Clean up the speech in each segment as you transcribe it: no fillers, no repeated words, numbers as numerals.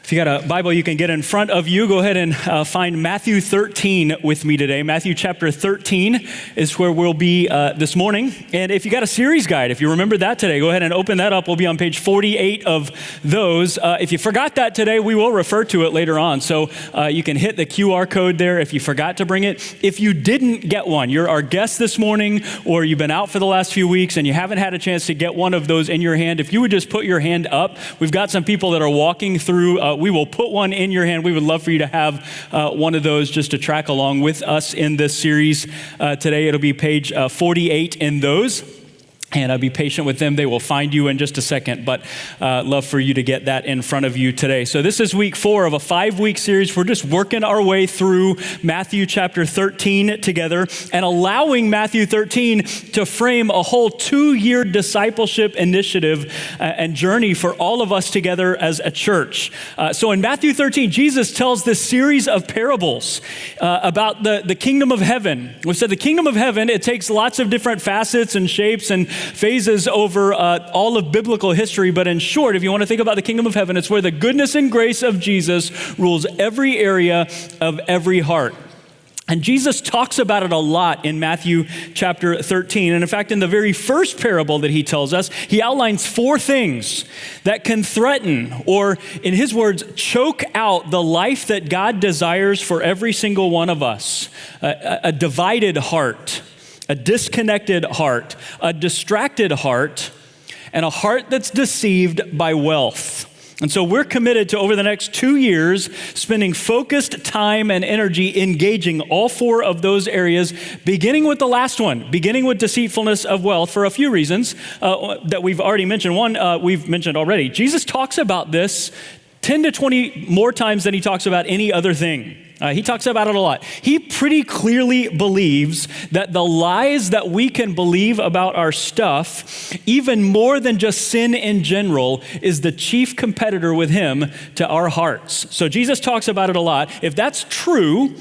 If you got a Bible you can get in front of you, go ahead and find Matthew 13 with me today. Matthew chapter 13 is where we'll be this morning. And if you got a series guide, if you remember that today, go ahead and open that up. We'll be on page 48 of those. If you forgot that today, we will refer to it later on. So you can hit the QR code there if you forgot to bring it. If you didn't get one, you're our guest this morning, or you've been out for the last few weeks and you haven't had a chance to get one of those in your hand, if you would just put your hand up. We've got some people that are walking through. We will put one in your hand. We would love for you to have one of those just to track along with us in this series. Today it'll be page 48 in those. And I'll be patient with them. They will find you in just a second, but love for you to get that in front of you today. So this is week 4 of a 5-week series. We're just working our way through Matthew chapter 13 together and allowing Matthew 13 to frame a whole 2-year discipleship initiative and journey for all of us together as a church. So in Matthew 13, Jesus tells this series of parables about the kingdom of heaven. We said the kingdom of heaven, it takes lots of different facets and shapes and phases over all of biblical history, but in short, if you want to think about the kingdom of heaven, it's where the goodness and grace of Jesus rules every area of every heart. And Jesus talks about it a lot in Matthew chapter 13. And in fact, in the very first parable that he tells us, he outlines 4 things that can threaten, or in his words, choke out the life that God desires for every single one of us. A divided heart, a disconnected heart, a distracted heart, and a heart that's deceived by wealth. And so we're committed to, over the next 2 years, spending focused time and energy engaging all 4 of those areas, beginning with the last one, beginning with deceitfulness of wealth, for a few reasons that we've already mentioned. One, we've mentioned already. Jesus talks about this 10 to 20 more times than he talks about any other thing. He talks about it a lot. He pretty clearly believes that the lies that we can believe about our stuff, even more than just sin in general, is the chief competitor with him to our hearts. So Jesus talks about it a lot. If that's true,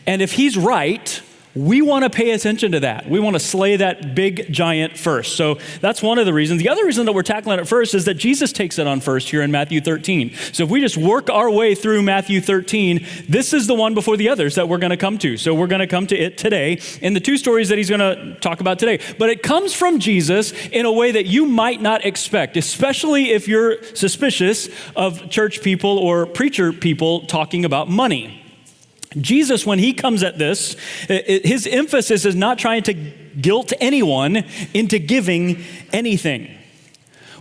and if he's right, we want to pay attention to that. We want to slay that big giant first. So that's one of the reasons. The other reason that we're tackling it first is that Jesus takes it on first here in Matthew 13. So if we just work our way through Matthew 13, this is the one before the others that we're going to come to. So we're going to come to it today in the 2 stories that he's going to talk about today. But it comes from Jesus in a way that you might not expect, especially if you're suspicious of church people or preacher people talking about money. Jesus, when he comes at this, his emphasis is not trying to guilt anyone into giving anything.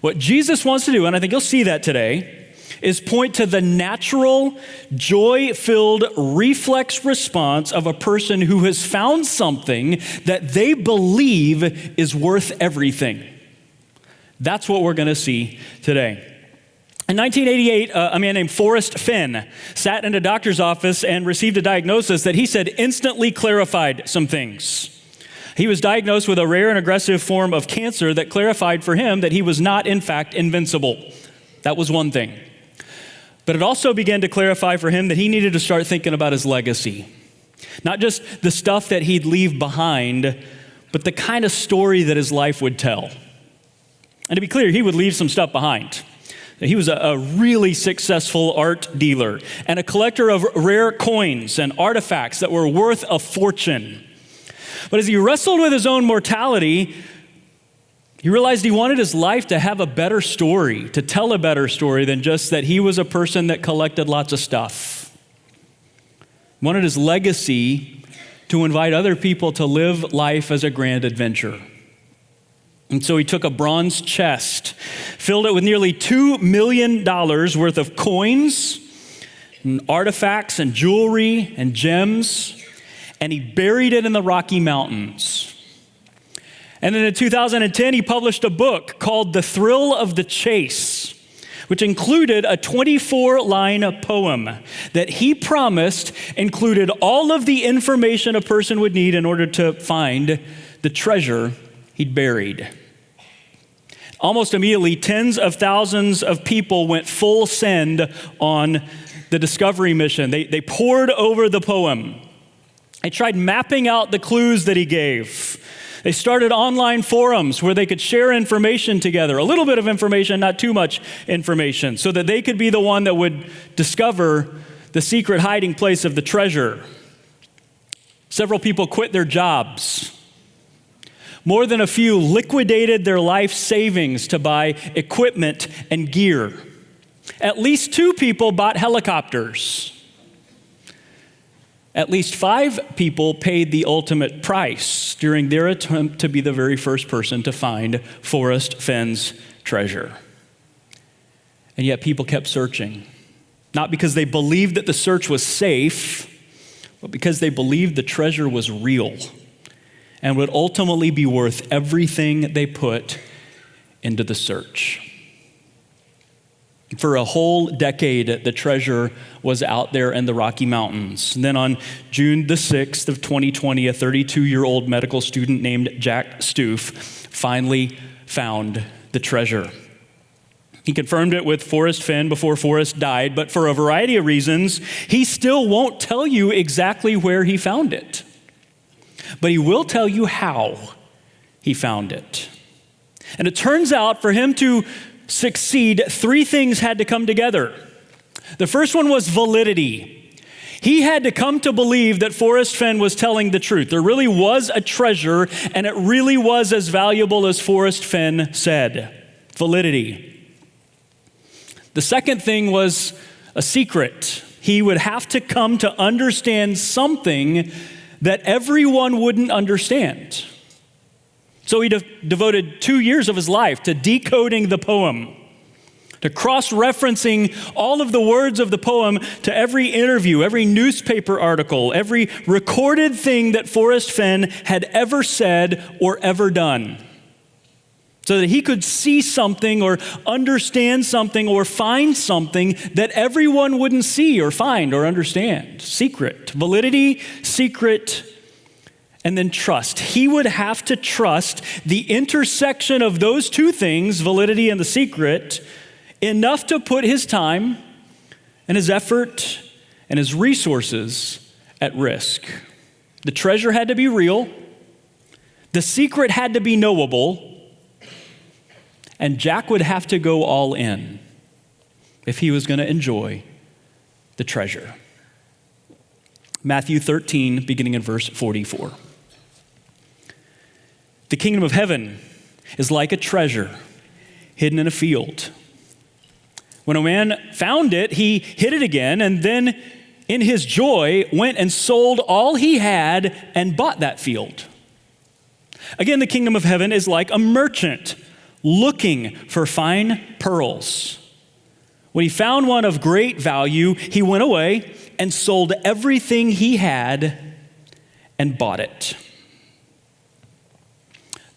What Jesus wants to do, and I think you'll see that today, is point to the natural, joy-filled reflex response of a person who has found something that they believe is worth everything. That's what we're going to see today. In 1988, a man named Forrest Fenn sat in a doctor's office and received a diagnosis that he said instantly clarified some things. He was diagnosed with a rare and aggressive form of cancer that clarified for him that he was not, in fact, invincible. That was one thing. But it also began to clarify for him that he needed to start thinking about his legacy. Not just the stuff that he'd leave behind, but the kind of story that his life would tell. And to be clear, he would leave some stuff behind. He was a really successful art dealer and a collector of rare coins and artifacts that were worth a fortune. But as he wrestled with his own mortality, he realized he wanted his life to have a better story, to tell a better story than just that he was a person that collected lots of stuff. He wanted his legacy to invite other people to live life as a grand adventure. And so he took a bronze chest, filled it with nearly $2 million worth of coins and artifacts and jewelry and gems, and he buried it in the Rocky Mountains. And then in 2010, he published a book called The Thrill of the Chase, which included a 24-line poem that he promised included all of the information a person would need in order to find the treasure he'd buried. Almost immediately, tens of thousands of people went full send on the discovery mission. They pored over the poem. They tried mapping out the clues that he gave. They started online forums where they could share information together, a little bit of information, not too much information, so that they could be the one that would discover the secret hiding place of the treasure. Several people quit their jobs. More than a few liquidated their life savings to buy equipment and gear. At least 2 people bought helicopters. At least 5 people paid the ultimate price during their attempt to be the very first person to find Forrest Fenn's treasure. And yet people kept searching, not because they believed that the search was safe, but because they believed the treasure was real and would ultimately be worth everything they put into the search. For a whole decade, the treasure was out there in the Rocky Mountains. And then on June the 6th of 2020, a 32-year-old medical student named Jack Stoof finally found the treasure. He confirmed it with Forrest Fenn before Forrest died, but for a variety of reasons, he still won't tell you exactly where he found it. But he will tell you how he found it. And it turns out for him to succeed, 3 things had to come together. The first one was validity. He had to come to believe that Forrest Fenn was telling the truth. There really was a treasure, and it really was as valuable as Forrest Fenn said. Validity. The second thing was a secret. He would have to come to understand something that everyone wouldn't understand. So he devoted 2 years of his life to decoding the poem, to cross-referencing all of the words of the poem to every interview, every newspaper article, every recorded thing that Forrest Fenn had ever said or ever done, so that he could see something or understand something or find something that everyone wouldn't see or find or understand. Secret, validity, secret, and then trust. He would have to trust the intersection of those 2 things, validity and the secret, enough to put his time and his effort and his resources at risk. The treasure had to be real, the secret had to be knowable, and Jack would have to go all in if he was going to enjoy the treasure. Matthew 13, beginning in verse 44. The kingdom of heaven is like a treasure hidden in a field. When a man found it, he hid it again, and then in his joy went and sold all he had and bought that field. Again, the kingdom of heaven is like a merchant looking for fine pearls. When he found one of great value, he went away and sold everything he had and bought it.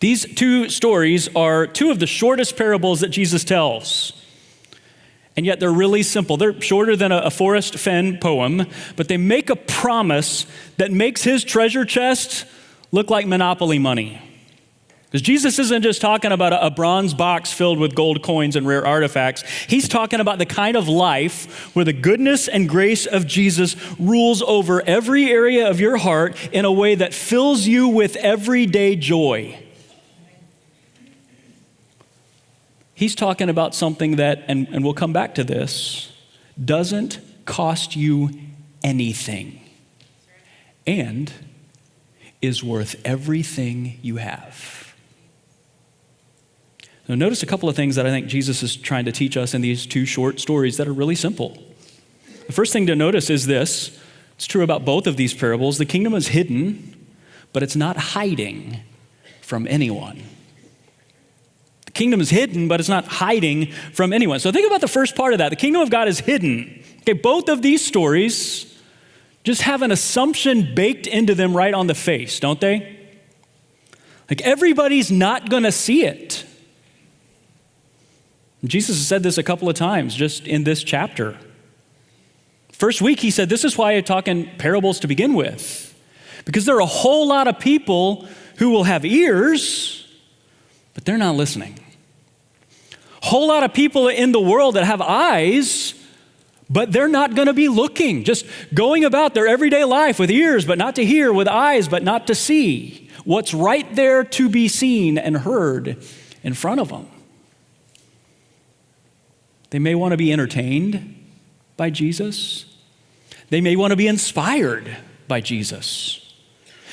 These 2 stories are 2 of the shortest parables that Jesus tells. And yet they're really simple. They're shorter than a Forrest Fenn poem, but they make a promise that makes his treasure chest look like Monopoly money. Because Jesus isn't just talking about a bronze box filled with gold coins and rare artifacts. He's talking about the kind of life where the goodness and grace of Jesus rules over every area of your heart in a way that fills you with everyday joy. He's talking about something that, and we'll come back to this, doesn't cost you anything and is worth everything you have. Now, notice a couple of things that I think Jesus is trying to teach us in these 2 short stories that are really simple. The first thing to notice is this. It's true about both of these parables. The kingdom is hidden, but it's not hiding from anyone. Kingdom is hidden, but it's not hiding from anyone. So think about the first part of that. The kingdom of God is hidden. Okay, both of these stories just have an assumption baked into them right on the face, don't they? Like everybody's not going to see it. Jesus has said this a couple of times just in this chapter. First week, he said, this is why I talk in parables to begin with. Because there are a whole lot of people who will have ears, but they're not listening. Whole lot of people in the world that have eyes, but they're not going to be looking, just going about their everyday life with ears, but not to hear, with eyes, but not to see. what's right there to be seen and heard in front of them. They may want to be entertained by Jesus. They may want to be inspired by Jesus.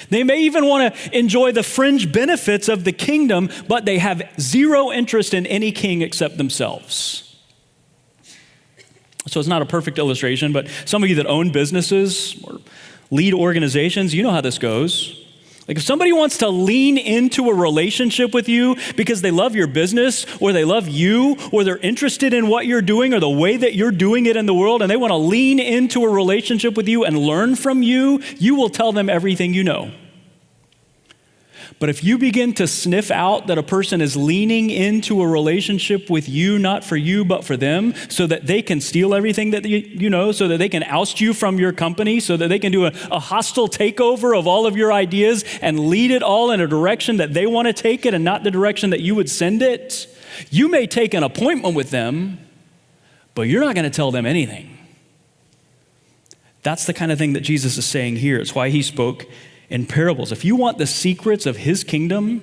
They may even want to enjoy the fringe benefits of the kingdom, but they have zero interest in any king except themselves. So it's not a perfect illustration, but some of you that own businesses or lead organizations, you know how this goes. Like if somebody wants to lean into a relationship with you because they love your business or they love you or they're interested in what you're doing or the way that you're doing it in the world and they want to lean into a relationship with you and learn from you, you will tell them everything you know. But if you begin to sniff out that a person is leaning into a relationship with you, not for you, but for them, so that they can steal everything that you know, so that they can oust you from your company, so that they can do a hostile takeover of all of your ideas and lead it all in a direction that they want to take it and not the direction that you would send it, you may take an appointment with them, but you're not going to tell them anything. That's the kind of thing that Jesus is saying here. It's why he spoke in parables. If you want the secrets of his kingdom,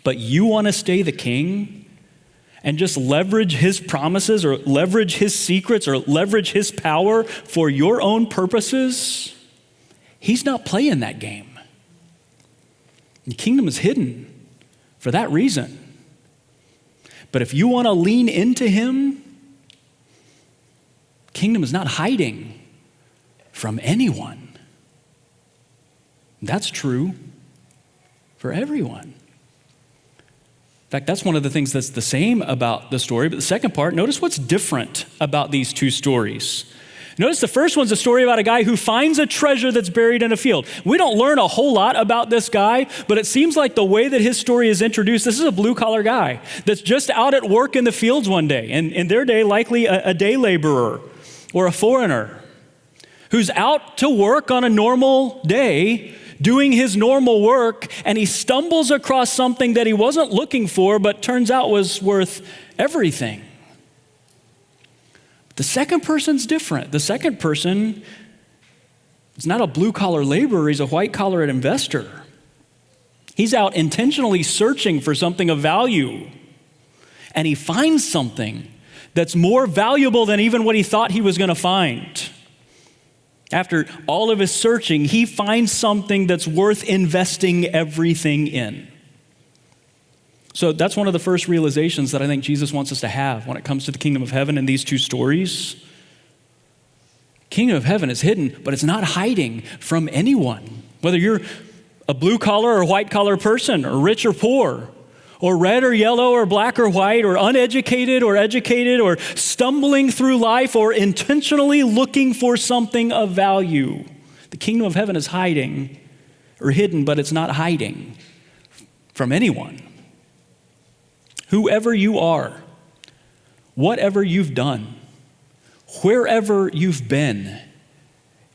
but you want to stay the king and just leverage his promises or leverage his secrets or leverage his power for your own purposes, he's not playing that game. The kingdom is hidden for that reason. But if you want to lean into him, kingdom is not hiding from anyone. That's true for everyone. In fact, that's one of the things that's the same about the story. But the second part, notice what's different about these two stories. Notice the first one's a story about a guy who finds a treasure that's buried in a field. We don't learn a whole lot about this guy, but it seems like the way that his story is introduced, this is a blue-collar guy that's just out at work in the fields one day, and in their day, likely a day laborer or a foreigner who's out to work on a normal day, doing his normal work, and he stumbles across something that he wasn't looking for, but turns out was worth everything. The second person's different. The second person is not a blue-collar laborer, he's a white-collar investor. He's out intentionally searching for something of value, and he finds something that's more valuable than even what he thought he was going to find. After all of his searching, he finds something that's worth investing everything in. So that's one of the first realizations that I think Jesus wants us to have when it comes to the kingdom of heaven in these two stories. Kingdom of heaven is hidden, but it's not hiding from anyone. Whether you're a blue-collar or white-collar person, or rich or poor, or red or yellow or black or white, or uneducated or educated, or stumbling through life, or intentionally looking for something of value. The kingdom of heaven is hiding or hidden, but it's not hiding from anyone. Whoever you are, whatever you've done, wherever you've been,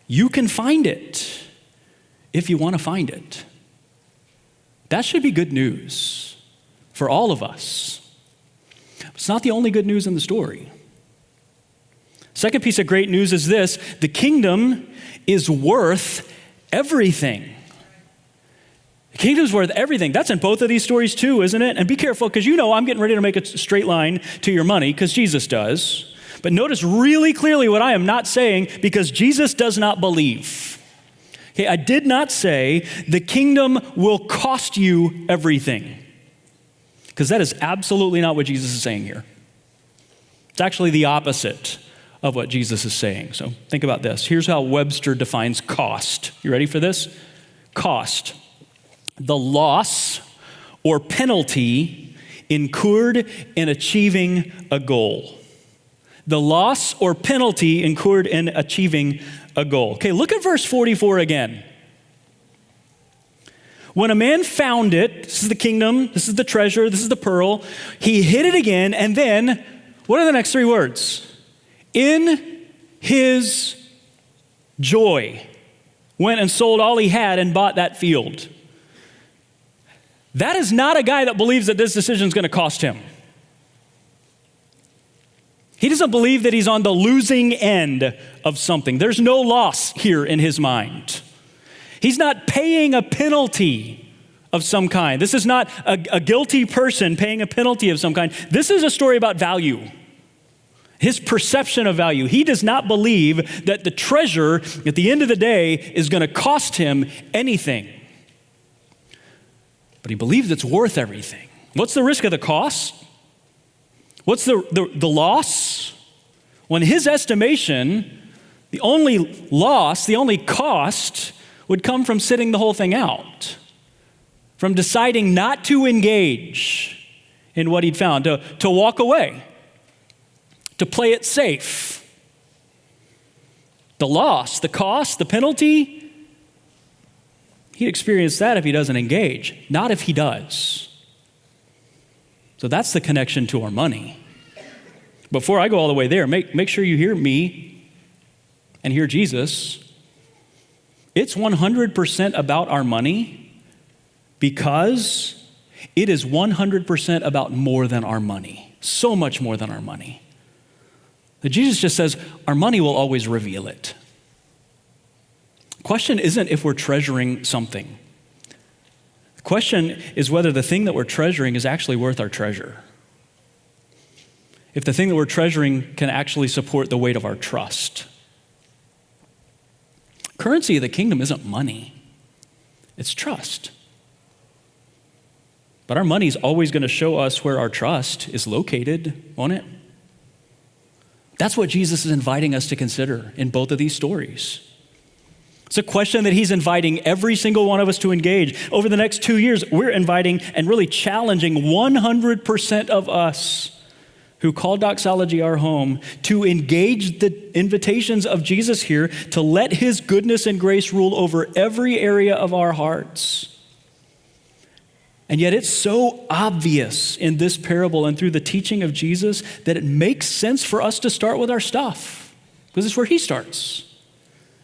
you can find it if you want to find it. That should be good news for all of us. It's not the only good news in the story. Second piece of great news is this: the kingdom is worth everything. The kingdom's worth everything. That's in both of these stories too, isn't it? And be careful, because you know I'm getting ready to make a straight line to your money, because Jesus does. But notice really clearly what I am not saying, because Jesus does not believe. Okay, I did not say the kingdom will cost you everything, because that is absolutely not what Jesus is saying here. It's actually the opposite of what Jesus is saying. So think about this. Here's how Webster defines cost. You ready for this? Cost: the loss or penalty incurred in achieving a goal. The loss or penalty incurred in achieving a goal. Okay, look at verse 44 again. When a man found it, this is the kingdom, this is the treasure, this is the pearl, he hid it again, and then, what are the next three words? In his joy, went and sold all he had and bought that field. That is not a guy that believes that this decision is going to cost him. He doesn't believe that he's on the losing end of something. There's no loss here in his mind. He's not paying a penalty of some kind. This is not a guilty person paying a penalty of some kind. This is a story about value. His perception of value. He does not believe that the treasure at the end of the day is going to cost him anything. But he believes it's worth everything. What's the risk of the cost? What's the loss? Well, in his estimation, the only loss, the only cost would come from sitting the whole thing out, from deciding not to engage in what he'd found, to walk away, to play it safe. The loss, the cost, the penalty, he'd experience that if he doesn't engage, not if he does. So that's the connection to our money. Before I go all the way there, make sure you hear me and hear Jesus. It's 100% about our money because it is 100% about more than our money, so much more than our money. That Jesus just says our money will always reveal it. The question isn't if we're treasuring something. The question is whether the thing that we're treasuring is actually worth our treasure. If the thing that we're treasuring can actually support the weight of our trust. Currency of the kingdom isn't money, it's trust. But our money is always going to show us where our trust is located, won't it? That's what Jesus is inviting us to consider in both of these stories. It's a question that he's inviting every single one of us to engage. Over the next 2 years, we're inviting and really challenging 100% of us who call Doxology our home to engage the invitations of Jesus here to let his goodness and grace rule over every area of our hearts. And yet it's so obvious in this parable and through the teaching of Jesus that it makes sense for us to start with our stuff, because it's where he starts.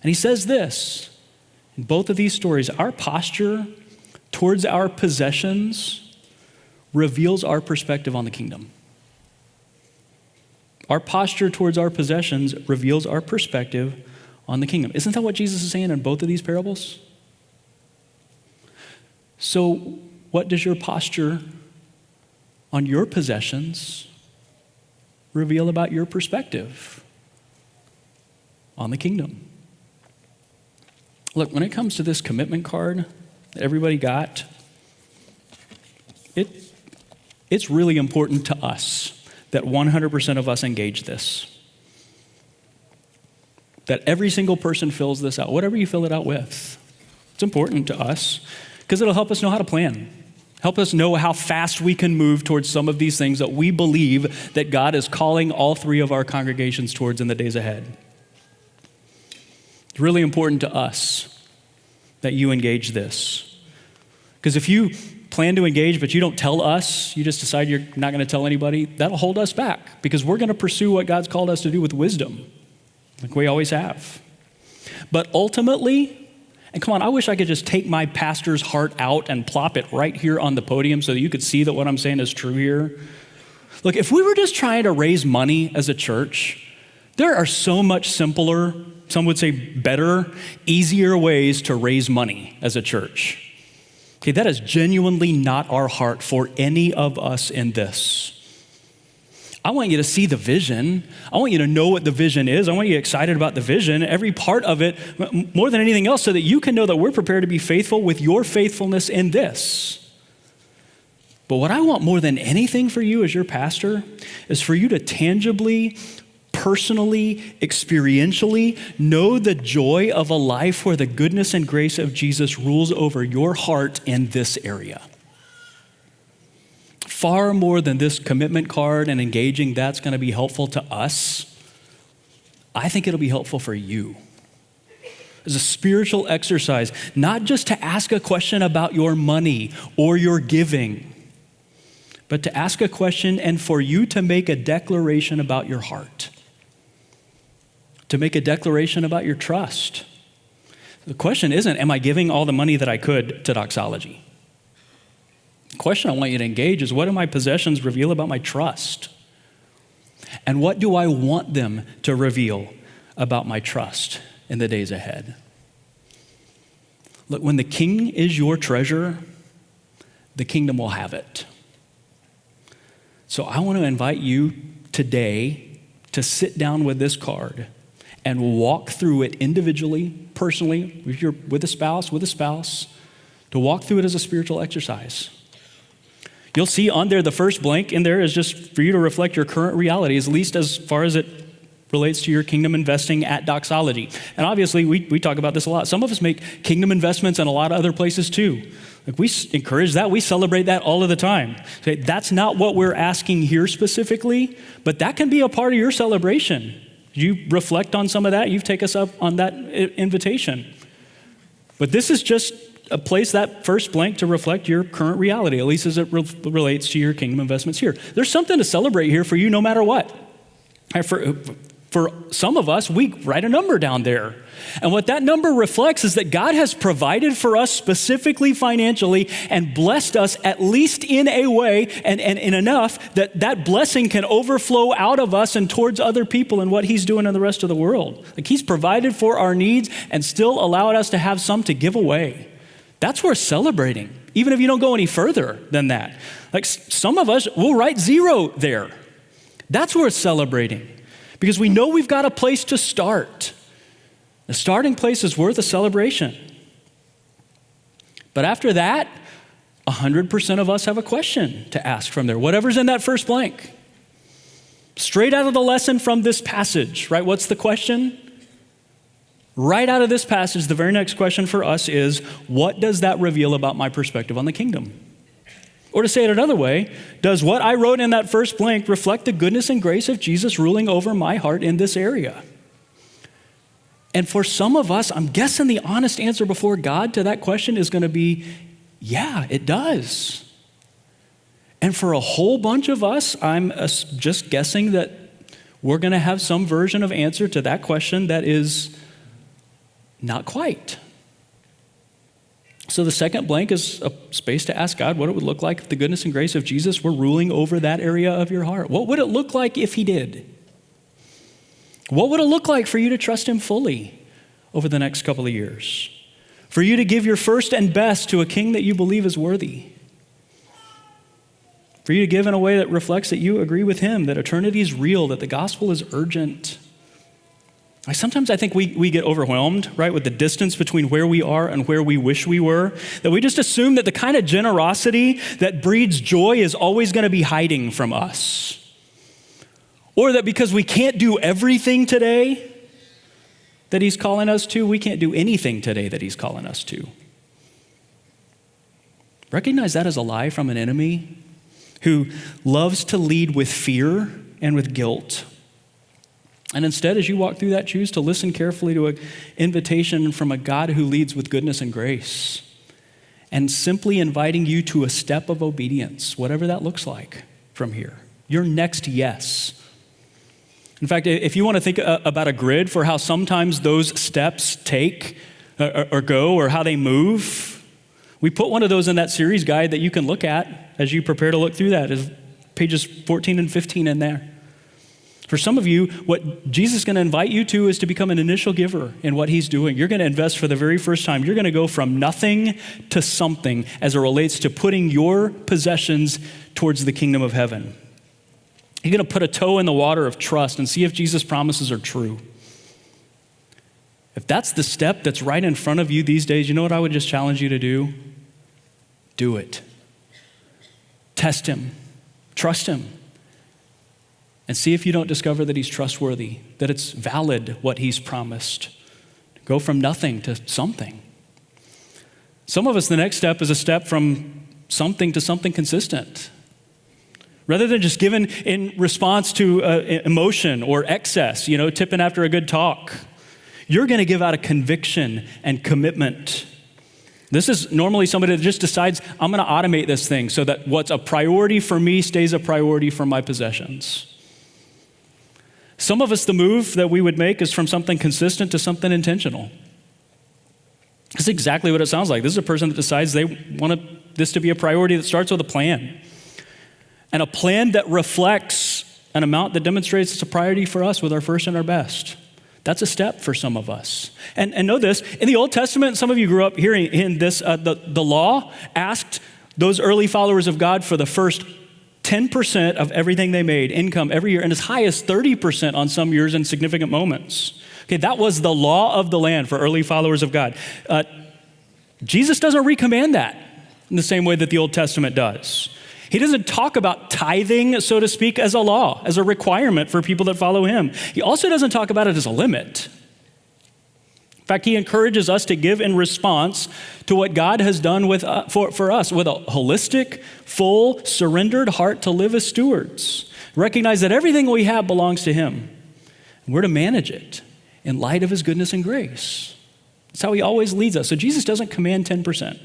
And he says this, in both of these stories, our posture towards our possessions reveals our perspective on the kingdom. Our posture towards our possessions reveals our perspective on the kingdom. Isn't that what Jesus is saying in both of these parables? So, what does your posture on your possessions reveal about your perspective on the kingdom? Look, when it comes to this commitment card that everybody got, it's really important to us that 100% of us engage this. That every single person fills this out, whatever you fill it out with. It's important to us because it'll help us know how to plan. Help us know how fast we can move towards some of these things that we believe that God is calling all three of our congregations towards in the days ahead. It's really important to us that you engage this. Because if you plan to engage but you don't tell us, you just decide you're not going to tell anybody, that'll hold us back because we're going to pursue what God's called us to do with wisdom, like we always have. But ultimately, and come on, I wish I could just take my pastor's heart out and plop it right here on the podium so that you could see that what I'm saying is true here. Look, if we were just trying to raise money as a church, there are so much simpler, some would say better, easier ways to raise money as a church. Okay, that is genuinely not our heart for any of us in this. I want you to see the vision. I want you to know what the vision is. I want you to get excited about the vision, every part of it, more than anything else, so that you can know that we're prepared to be faithful with your faithfulness in this. But what I want more than anything for you as your pastor is for you to tangibly, personally, experientially know the joy of a life where the goodness and grace of Jesus rules over your heart in this area. Far more than this commitment card and engaging that's going to be helpful to us, I think it'll be helpful for you. As a spiritual exercise, not just to ask a question about your money or your giving, but to ask a question and for you to make a declaration about your heart, to make a declaration about your trust. The question isn't, am I giving all the money that I could to Doxology? The question I want you to engage is, what do my possessions reveal about my trust? And what do I want them to reveal about my trust in the days ahead? Look, when the king is your treasure, the kingdom will have it. So I want to invite you today to sit down with this card and walk through it individually, personally, if you're with a spouse, to walk through it as a spiritual exercise. You'll see on there, the first blank in there is just for you to reflect your current reality, at least as far as it relates to your kingdom investing at Doxology. And obviously, we talk about this a lot. Some of us make kingdom investments in a lot of other places too. Like, we encourage that. We celebrate that all of the time. Okay, that's not what we're asking here specifically, but that can be a part of your celebration. You reflect on some of that. You take us up on that invitation. But this is just a place, that first blank, to reflect your current reality, at least as it relates to your kingdom investments here. There's something to celebrate here for you no matter what. For some of us, we write a number down there. And what that number reflects is that God has provided for us specifically financially and blessed us at least in a way and in enough that that blessing can overflow out of us and towards other people and what he's doing in the rest of the world. Like, he's provided for our needs and still allowed us to have some to give away. That's worth celebrating, even if you don't go any further than that. Like, some of us will write 0 there. That's worth celebrating because we know we've got a place to start. The starting place is worth a celebration. But after that, 100% of us have a question to ask from there, whatever's in that first blank. Straight out of the lesson from this passage, right? What's the question? Right out of this passage, the very next question for us is, what does that reveal about my perspective on the kingdom? Or to say it another way, does what I wrote in that first blank reflect the goodness and grace of Jesus ruling over my heart in this area? And for some of us, I'm guessing the honest answer before God to that question is going to be, yeah, it does. And for a whole bunch of us, I'm just guessing that we're going to have some version of answer to that question that is not quite. So the second blank is a space to ask God what it would look like if the goodness and grace of Jesus were ruling over that area of your heart. What would it look like if he did? What would it look like for you to trust him fully over the next couple of years? For you to give your first and best to a king that you believe is worthy? For you to give in a way that reflects that you agree with him, that eternity is real, that the gospel is urgent? Sometimes I think we get overwhelmed, right, with the distance between where we are and where we wish we were, that we just assume that the kind of generosity that breeds joy is always going to be hiding from us. Or that because we can't do everything today that he's calling us to, we can't do anything today that he's calling us to. Recognize that as a lie from an enemy who loves to lead with fear and with guilt. And instead, as you walk through that, choose to listen carefully to an invitation from a God who leads with goodness and grace and simply inviting you to a step of obedience, whatever that looks like from here. Your next yes. In fact, if you want to think about a grid for how sometimes those steps take or go or how they move, we put one of those in that series guide that you can look at as you prepare to look through that. Is pages 14 and 15 in there. For some of you, what Jesus is going to invite you to is to become an initial giver in what he's doing. You're going to invest for the very first time. You're going to go from nothing to something as it relates to putting your possessions towards the kingdom of heaven. You're going to put a toe in the water of trust and see if Jesus' promises are true. If that's the step that's right in front of you these days, you know what I would just challenge you to do? Do it. Test him. Trust him. And see if you don't discover that he's trustworthy, that it's valid what he's promised. Go from nothing to something. Some of us, the next step is a step from something to something consistent. Rather than just giving in response to emotion or excess, tipping after a good talk, you're going to give out a conviction and commitment. This is normally somebody that just decides, I'm going to automate this thing so that what's a priority for me stays a priority for my possessions. Some of us, the move that we would make is from something consistent to something intentional. That's exactly what it sounds like. This is a person that decides they want this to be a priority that starts with a plan. And a plan that reflects an amount that demonstrates it's a priority for us with our first and our best. That's a step for some of us. And know this, in the Old Testament, some of you grew up hearing in this, the law asked Those early followers of God, for the first 10% of everything they made, income every year, and as high as 30% on some years in significant moments. Okay, that was the law of the land for early followers of God. Jesus doesn't recommend that in the same way that the Old Testament does. He doesn't talk about tithing, so to speak, as a law, as a requirement for people that follow him. He also doesn't talk about it as a limit. In fact, he encourages us to give in response to what God has done for us with a holistic, full, surrendered heart to live as stewards. Recognize that everything we have belongs to him. And we're to manage it in light of his goodness and grace. That's how he always leads us. So Jesus doesn't command 10%.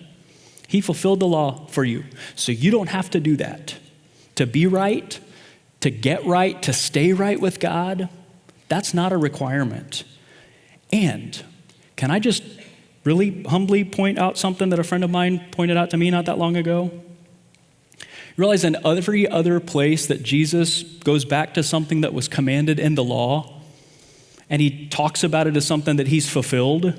He fulfilled the law for you. So you don't have to do that. To be right, to get right, to stay right with God, that's not a requirement. And can I just really humbly point out something that a friend of mine pointed out to me not that long ago? Realize in every other place that Jesus goes back to something that was commanded in the law, and he talks about it as something that he's fulfilled.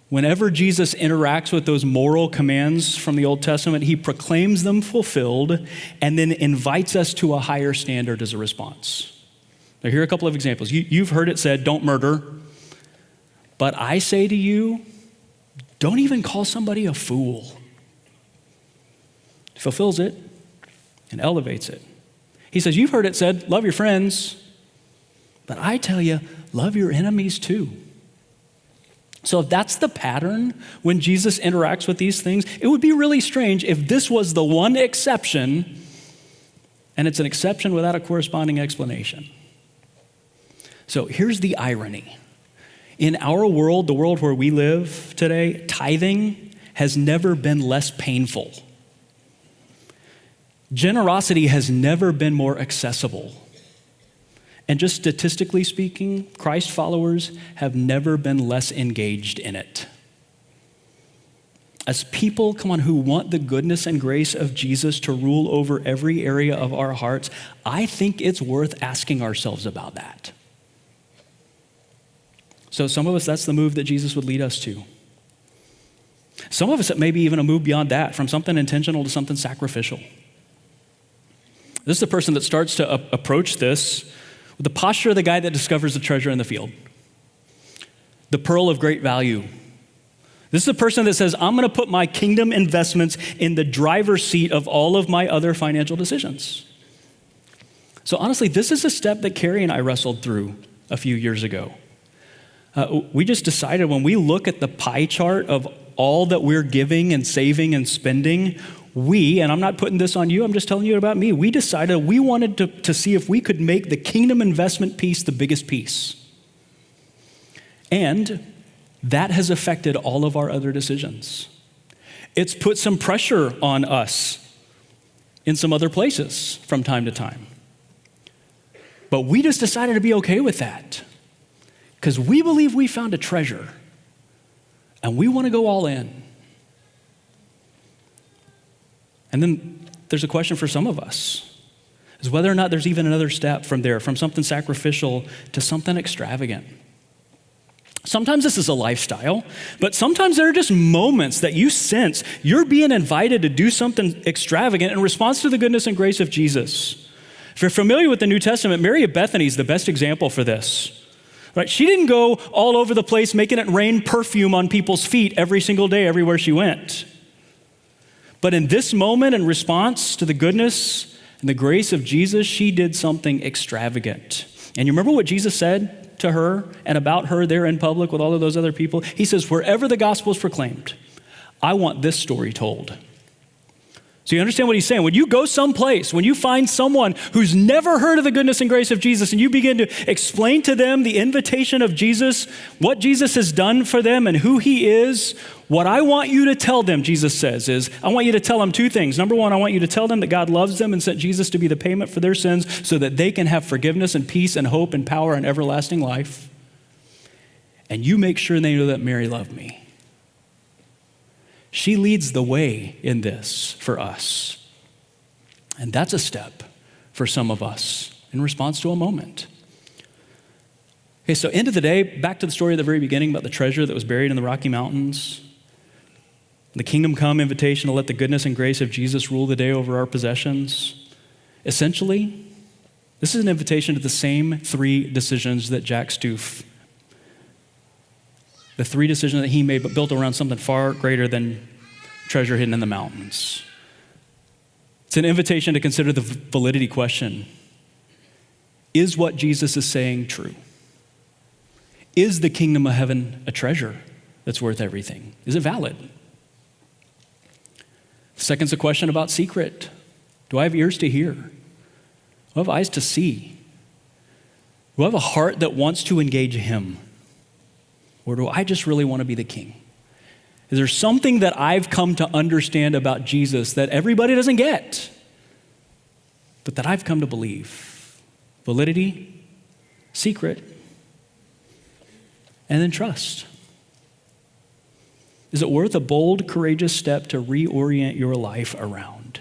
Whenever Jesus interacts with those moral commands from the Old Testament, he proclaims them fulfilled and then invites us to a higher standard as a response. Now, here are a couple of examples. You've heard it said, don't murder. But I say to you, don't even call somebody a fool. He fulfills it and elevates it. He says, you've heard it said, love your friends. But I tell you, love your enemies too. So if that's the pattern when Jesus interacts with these things, it would be really strange if this was the one exception, and it's an exception without a corresponding explanation. So here's the irony. In our world, the world where we live today, tithing has never been less painful. Generosity has never been more accessible. And just statistically speaking, Christ followers have never been less engaged in it. As people, who want the goodness and grace of Jesus to rule over every area of our hearts, I think it's worth asking ourselves about that. So some of us, that's the move that Jesus would lead us to. Some of us, it may be even a move beyond that, from something intentional to something sacrificial. This is the person that starts to approach this with the posture of the guy that discovers the treasure in the field, the pearl of great value. This is the person that says, I'm going to put my kingdom investments in the driver's seat of all of my other financial decisions. So honestly, this is a step that Carrie and I wrestled through a few years ago. We just decided when we look at the pie chart of all that we're giving and saving and spending, and I'm not putting this on you, I'm just telling you about me, we decided we wanted to see if we could make the kingdom investment piece the biggest piece. And that has affected all of our other decisions. It's put some pressure on us in some other places from time to time. But we just decided to be okay with that because we believe we found a treasure and we want to go all in. And then there's a question for some of us, is whether or not there's even another step from there, from something sacrificial to something extravagant. Sometimes this is a lifestyle, but sometimes there are just moments that you sense you're being invited to do something extravagant in response to the goodness and grace of Jesus. If you're familiar with the New Testament, Mary of Bethany is the best example for this. Right? She didn't go all over the place making it rain perfume on people's feet every single day, everywhere she went. But in this moment, in response to the goodness and the grace of Jesus, she did something extravagant. And you remember what Jesus said to her and about her there in public with all of those other people? He says, wherever the gospel is proclaimed, I want this story told. So you understand what he's saying? When you go someplace, when you find someone who's never heard of the goodness and grace of Jesus and you begin to explain to them the invitation of Jesus, what Jesus has done for them and who he is, what I want you to tell them, Jesus says, is I want you to tell them two things. Number one, I want you to tell them that God loves them and sent Jesus to be the payment for their sins so that they can have forgiveness and peace and hope and power and everlasting life. And you make sure they know that Mary loved me. She leads the way in this for us. And that's a step for some of us in response to a moment. Okay, so end of the day, back to the story at the very beginning about the treasure that was buried in the Rocky Mountains. the kingdom come invitation to let the goodness and grace of Jesus rule the day over our possessions. Essentially, this is an invitation to the same 3 decisions that Jack Stoof, the 3 decisions that he made, but built around something far greater than treasure hidden in the mountains. It's an invitation to consider the validity question. Is what Jesus is saying true? Is the kingdom of heaven a treasure that's worth everything? Is it valid? Second's a question about secret. Do I have ears to hear? Do I have eyes to see? Do I have a heart that wants to engage him? Or do I just really want to be the king? Is there something that I've come to understand about Jesus that everybody doesn't get, but that I've come to believe? Validity, secret, and then trust. Is it worth a bold, courageous step to reorient your life around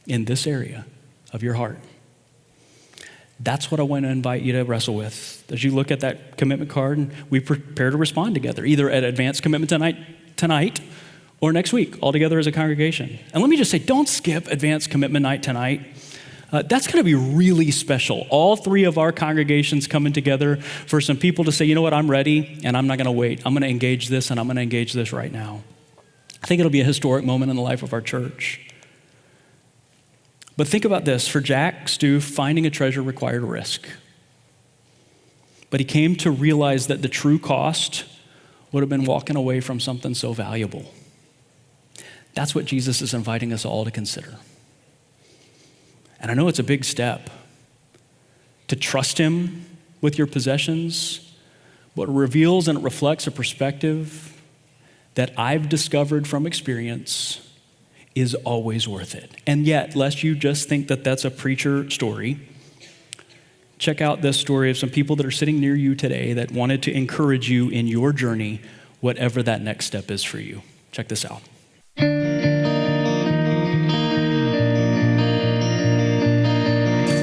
in this area of your heart? That's what I want to invite you to wrestle with as you look at that commitment card and we prepare to respond together, either at advanced commitment tonight or next week, all together as a congregation. And let me just say, don't skip advanced commitment night tonight. That's going to be really special. All 3 of our congregations coming together for some people to say, you know what, I'm ready and I'm not going to wait. I'm going to engage this and I'm going to engage this right now. I think it'll be a historic moment in the life of our church. But think about this. For Jack Stoof, finding a treasure required risk. But he came to realize that the true cost would have been walking away from something so valuable. That's what Jesus is inviting us all to consider. And I know it's a big step to trust him with your possessions, but it reveals and it reflects a perspective that I've discovered from experience is always worth it. And yet, lest you just think that that's a preacher story, check out this story of some people that are sitting near you today that wanted to encourage you in your journey, whatever that next step is for you. Check this out.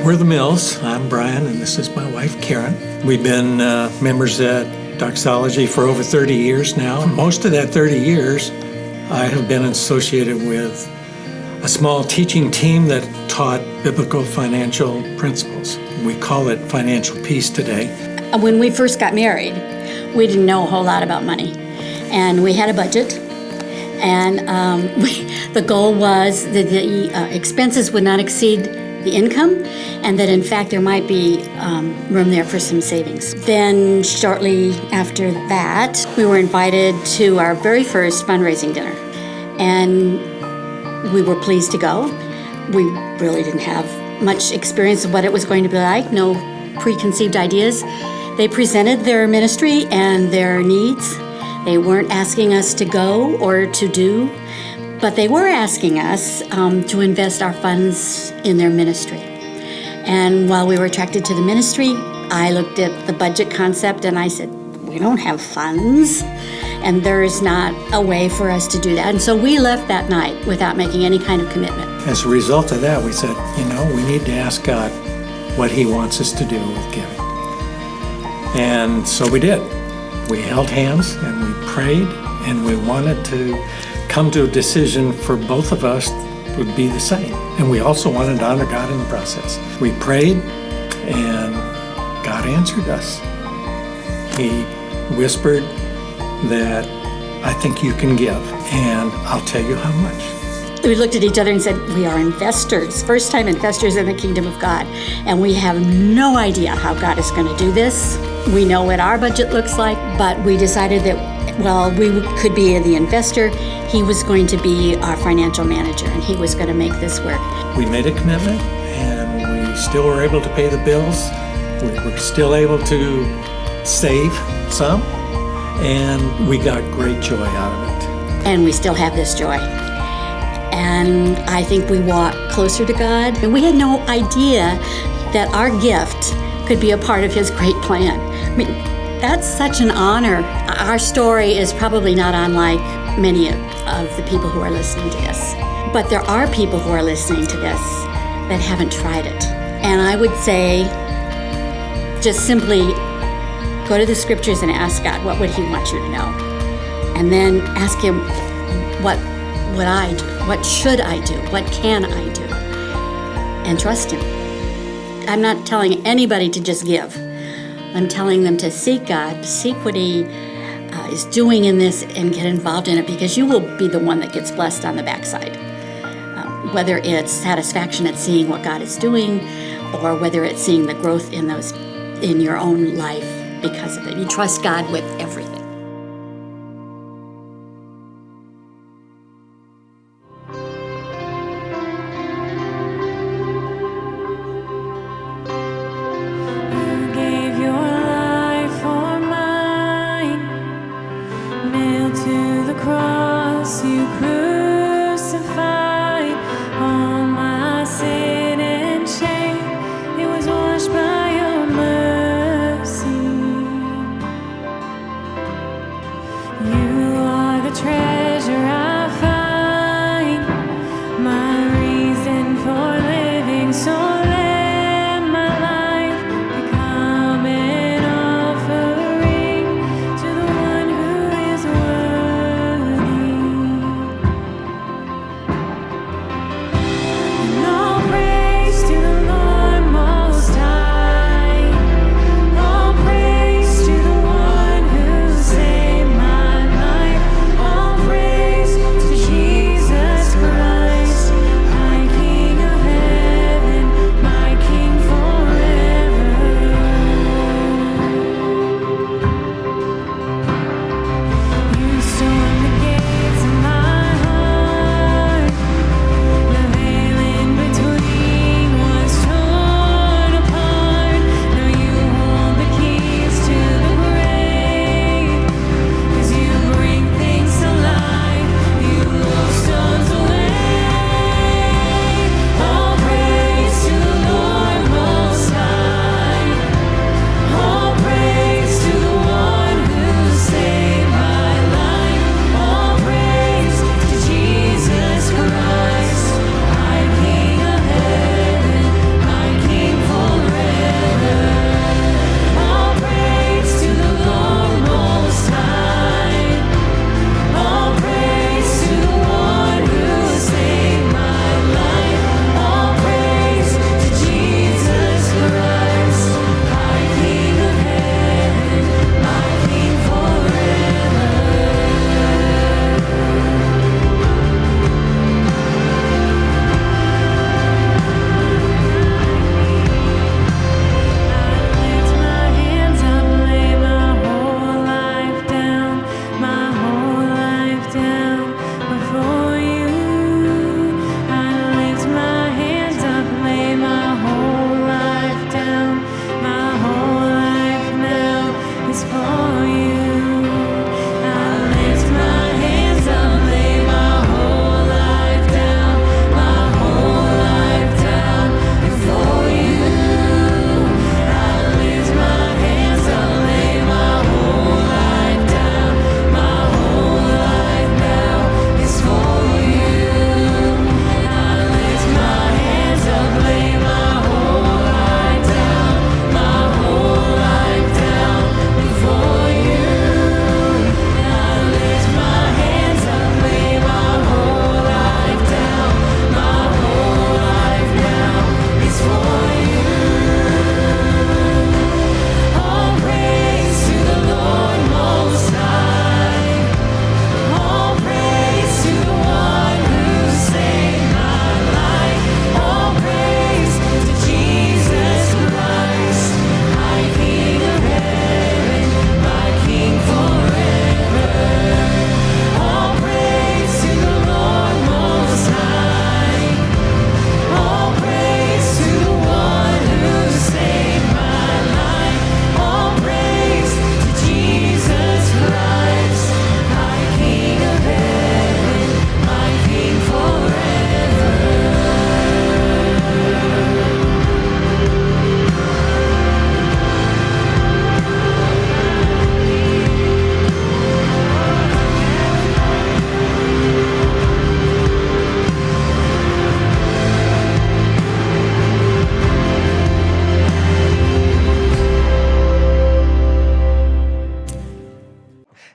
We're the Mills. I'm Brian, and this is my wife, Karen. We've been members at Doxology for over 30 years now. Most of that 30 years, I have been associated with a small teaching team that taught biblical financial principles. We call it financial peace today. When we first got married, we didn't know a whole lot about money. And we had a budget. And the goal was that the expenses would not exceed the income, and that in fact there might be room there for some savings. Then shortly after that, we were invited to our very first fundraising dinner, and we were pleased to go. We really didn't have much experience of what it was going to be like, no preconceived ideas. They presented their ministry and their needs. They weren't asking us to go or to do, but they were asking us to invest our funds in their ministry. And while we were attracted to the ministry, I looked at the budget concept and I said, we don't have funds, and there is not a way for us to do that. And so we left that night without making any kind of commitment. As a result of that, we said, we need to ask God what he wants us to do with giving. And so we did. We held hands and we prayed, and we wanted to come to a decision for both of us would be the same. And we also wanted to honor God in the process. We prayed, and God answered us. He whispered that, I think you can give, and I'll tell you how much. We looked at each other and said, we are investors, first-time investors in the kingdom of God, and we have no idea how God is going to do this. We know what our budget looks like, but we decided that, we could be the investor. He was going to be our financial manager, and he was going to make this work. We made a commitment, and we still were able to pay the bills. We were still able to save some, and we got great joy out of it. And we still have this joy. And I think we walk closer to God. And we had no idea that our gift could be a part of his great plan. I mean, that's such an honor. Our story is probably not unlike many of the people who are listening to this. But there are people who are listening to this that haven't tried it. And I would say, just simply go to the scriptures and ask God, what would he want you to know? And then ask him, what would I do? What should I do? What can I do? And trust Him. I'm not telling anybody to just give. I'm telling them to seek God, seek what He is doing in this, and get involved in it, because you will be the one that gets blessed on the backside. Whether it's satisfaction at seeing what God is doing, or whether it's seeing the growth in your own life because of it. You trust God with everything.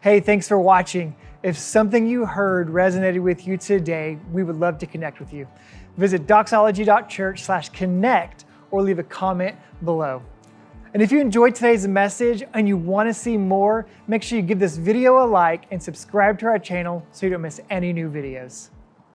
Hey, thanks for watching. If something you heard resonated with you today, we would love to connect with you. Visit doxology.church/connect or leave a comment below. And if you enjoyed today's message and you want to see more, make sure you give this video a like and subscribe to our channel so you don't miss any new videos.